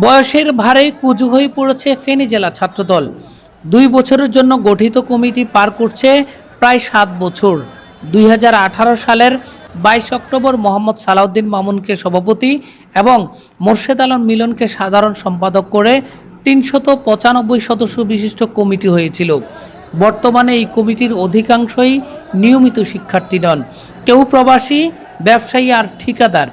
বয়সের ভারে কুঁজো হয়ে পড়েছে ফেনী জেলা ছাত্রদল। 2 বছরের জন্য গঠিত কমিটি পার করছে প্রায় 7 বছর। 2018 সালের 22 অক্টোবর মোহাম্মদ সালাউদ্দিন মামুনকে সভাপতি এবং মোর্শেদ আলম মিলনকে সাধারণ সম্পাদক করে 395 সদস্য বিশিষ্ট কমিটি হয়েছিল। বর্তমানে এই কমিটির অধিকাংশই নিয়মিত শিক্ষার্থী নন, কেউ প্রবাসী, ব্যবসায়ী আর ঠিকাদার।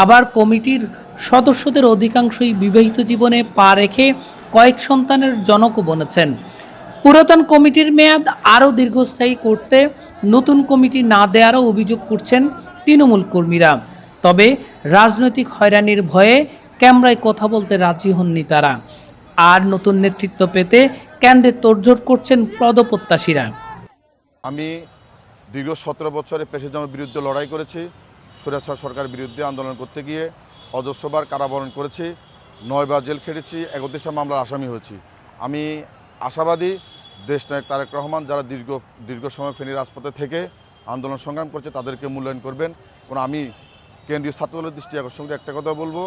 আবার কমিটির সদস্যদের অধিকাংশই বিবাহিত জীবনে পা রেখে কয়েক সন্তানের জনকও বনেছেন। পুরাতন কমিটির মেয়াদ আরও দীর্ঘস্থায়ী করতে নতুন কমিটি না দেওয়ারও অভিযোগ করছেন তৃণমূল কর্মীরা। তবে রাজনৈতিক হয়রানির ভয়ে ক্যামেরায় কথা বলতে রাজি হননি তারা। আর নতুন নেতৃত্ব পেতে কেন্দ্রে তোড়জোড় করছেন পদপ্রত্যাশীরা। আমি দীর্ঘ 17 বছরে পেশাজমের বিরুদ্ধে লড়াই করেছি। সুরেশ্বর সরকারের বিরুদ্ধে আন্দোলন করতে গিয়ে অজস্রবার কারাবরণ করেছি, 9 বার জেল খেটেছি, 31টা মামলার আসামি হয়েছি। আমি আশাবাদী দেশনায়ক তারেক রহমান যারা দীর্ঘ সময় ফেনী রাজপথে থেকে আন্দোলন সংগ্রাম করছে তাদেরকে মূল্যায়ন করবেন। কারণ আমি কেন্দ্রীয় ছাত্রদলের দৃষ্টি আকর্ষণ করে একটা কথা বলবো,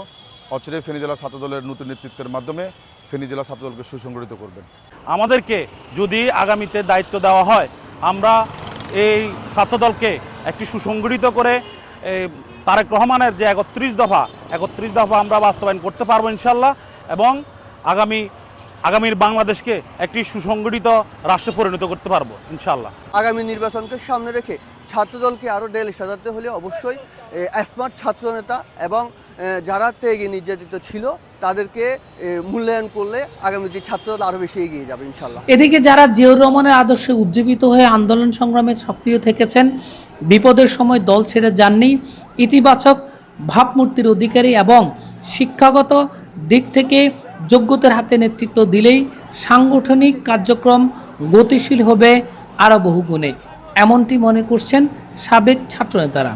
অচিরেই ফেনী জেলা ছাত্রদলের নতুন নেতৃত্বের মাধ্যমে ফেনী জেলা ছাত্রদলকে সুসংগঠিত করবেন। আমাদেরকে যদি আগামীতে দায়িত্ব দেওয়া হয়, আমরা এই ছাত্রদলকে একটি সুসংগঠিত করে তারেক রহমানের যে 31 দফা আমরা বাস্তবায়ন করতে পারবো ইনশাল্লাহ, এবং আগামীর বাংলাদেশকে একটি সুসংগঠিত রাষ্ট্রে পরিণত করতে পারবো ইনশাল্লাহ। আগামী নির্বাচনকে সামনে রেখে ছাত্রদলকে আরও ডেলে সাজাতে হলে অবশ্যই স্মার্ট ছাত্রনেতা এবং যারা ত্যাগে নির্যাতিত ছিল তাদেরকে মূল্যায়ন করলে আগামী যে ছাত্রদল আরও বেশি এগিয়ে যাবে ইনশাল্লাহ। এদিকে যারা জিয়াউর রহমানের আদর্শে উজ্জীবিত হয়ে আন্দোলন সংগ্রামে সক্রিয় থেকেছেন, বিপদের সময় দল ছেড়ে যাননি, ইতিবাচক ভাবমূর্তির অধিকারী এবং শিক্ষাগত দিক থেকে যোগ্যতার হাতে নেতৃত্ব দিলেই সাংগঠনিক কার্যক্রম গতিশীল হবে আরও বহুগুণে, এমনটি মনে করছেন সাবেক ছাত্রনেতারা।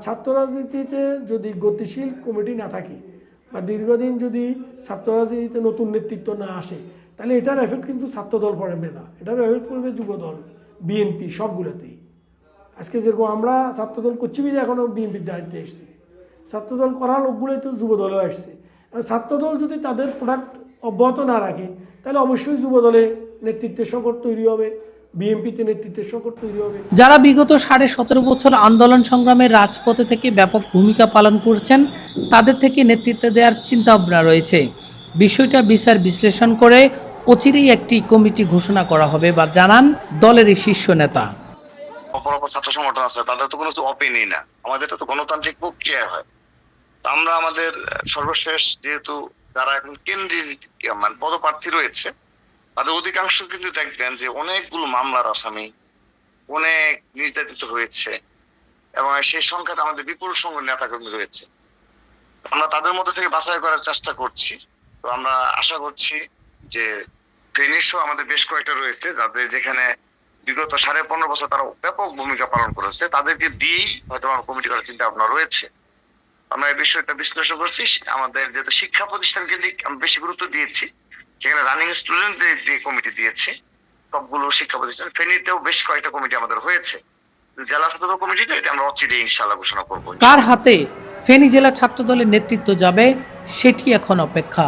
ছাত্র রাজনীতিতে যদি গতিশীল কমিটি না থাকে বা দীর্ঘদিন যদি ছাত্র রাজনীতিতে নতুন নেতৃত্ব না আসে, তাহলে এটার এফেক্ট কিন্তু ছাত্রদল পড়বে না, এটার এফেক্ট পড়বে যুবদল, বিএনপি, সবগুলোতেই। আজকে যেরকম আমরা ছাত্রদল করছি বলে এখনও বিএনপির দায়িত্বে এসেছি, ছাত্রদল করা লোকগুলোই তো যুবদলেও আসছে। ছাত্রদল যদি তাদের প্রোডাক্ট অব্যাহত না রাখে তাহলে অবশ্যই যুবদলে নেতৃত্বের সংকট তৈরি হবে, বিএনপিতে নেতৃত্বের সংকট তৈরি হবে। যারা বিগত 17.5 বছর আন্দোলন সংগ্রামের রাজপথে থেকে ব্যাপক ভূমিকা পালন করছেন, তাদের থেকে নেতৃত্ব দেওয়ার চিন্তাভাবনা রয়েছে। বিষয়টা বিচার বিশ্লেষণ করে অচিরেই একটি কমিটি ঘোষণা করা হবে বা জানান দলের এই শীর্ষ নেতা। অপরাপর ছাত্র সংগঠন আছে, তাদের তো কোনো অপিনিয়ন না, আমাদের তো গণতান্ত্রিক প্রক্রিয়া হয়। আমরা আমাদের সর্বশেষ যেহেতু যারা এখন কেন্দ্রীয় মানে পদপ্রার্থী রয়েছে তাদের অধিকাংশ কিন্তু দেখবেন যে অনেকগুলো মামলার আসামি, অনেক নির্যাতিত হয়েছে এবং সেই সংখ্যাটা আমাদের বিপুল সংখ্যক নেতাকর্মী রয়েছে। আমরা তাদের মধ্যে থেকে বাছাই করার চেষ্টা করছি। তো আমরা আশা করছি যে ফেনীর সহ আমাদের বেশ কয়েকটা রয়েছে যাদের যেখানে বিগত 15.5 বছর তারা ব্যাপক ভূমিকা পালন করেছে, তাদেরকে দিয়েই হয়তো আমার কমিটি করার চিন্তা ভাবনা রয়েছে। আমরা এই বিষয়টা বিশ্লেষণ করছি। আমাদের যেহেতু শিক্ষা প্রতিষ্ঠান কেন্দ্রিক আমরা বেশি গুরুত্ব দিয়েছি, সেখানে রানিং স্টুডেন্টদের দিয়ে কমিটি দিয়েছি সবগুলো শিক্ষা প্রতিষ্ঠান। ফেনীতেও বেশ কয়েকটা কমিটি আমাদের হয়েছে। জেলা ছাত্রদল কমিটিটা এটা আমরা অচিরেই ইনশাআল্লাহ ঘোষণা করবো। কার হাতে ফেনী জেলা ছাত্রদলের নেতৃত্ব যাবে সেটি এখন অপেক্ষা।